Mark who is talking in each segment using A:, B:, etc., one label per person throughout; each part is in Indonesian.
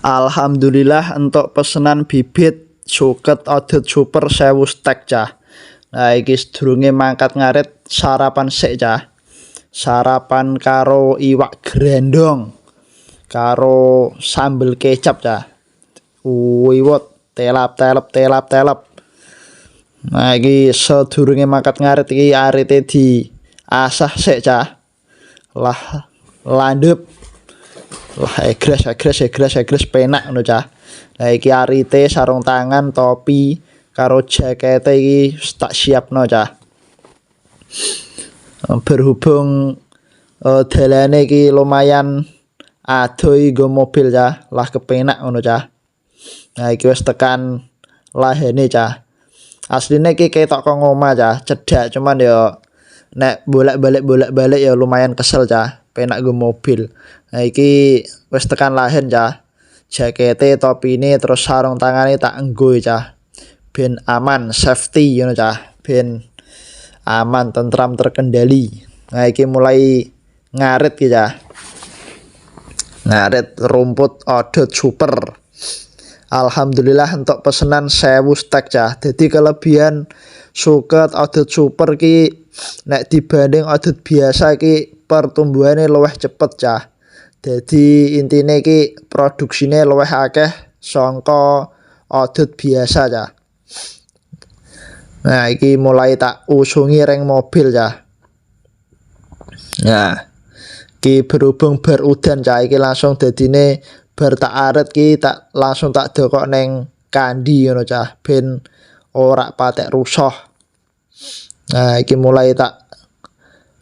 A: Alhamdulillah untuk pesanan bibit suket audit super 1000 stek cah. Nah iki sedurunge mangkat ngarit sarapan sik cah. Sarapan karo iwak grendong karo sambel kecap cah. Wiwot telap. Nah iki sedurunge mangkat ngarit iki arite di asah sik cah. Lah landep. Wah, egres penak ngono cah. Lah iki arite sarung tangan, topi karo jakete iki tak siapno cah. Berhubung dalane iki lumayan adoh nggo mobil cah, lah kepenak ngono cah. Nah iki wis tekan lahene cah. Asline iki ketok kok ngomah cah, cedhak cuman ya nek bolak-balik ya lumayan kesel cah. Penak nggo mobil. Nah iki wis tekan lahen cah. Jakete, topine terus sarung tangane tak enggo cah. Ben aman, safety ngono cah. Ben aman, tentram, terkendali. Nah iki mulai ngarit iki cah. Ngarit rumput audit super. Alhamdulillah untuk pesanan 1000 stek cah. Jadi kelebihan suket audit super ki nek dibanding audit biasa ki pertumbuhane luwih cepet cah. Jadi intine ki produksine luwih akeh sangka audit biasa cah. Nah iki mulai tak usungi ring mobil cah. Nah iki berhubung bar udan cah iki langsung dadine bar tak aret ki tak langsung tak dokok neng kandi ngono cah ben ora patek rusuh. Nah iki mulai tak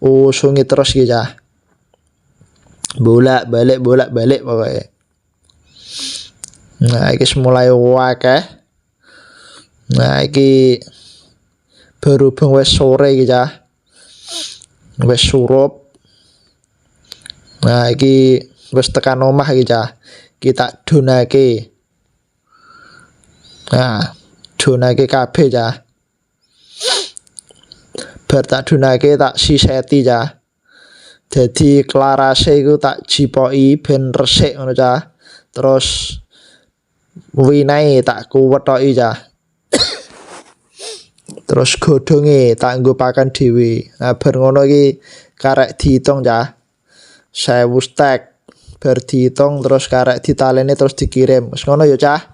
A: usungi terus iki cah. Bolak balik pokoknya. Nah iki mulai akeh. Nah iki berhubung wis sore iki cah. Wis surup. Nah iki wis tekan omah iki cah. Kita donake. Nah, donake kabeh cah. Bar tak donake tak siseti cah. Jadi klarase iku tak jipoki ben resik ngono cah. Terus winae tak kuwetoki cah. Terus godhonge tak nggo pakan dhewe. Nah bar ngono iki karek diitung cah. 1000 stek bar diitung terus karek ditaleni terus dikirim. Wis ngono ya cah.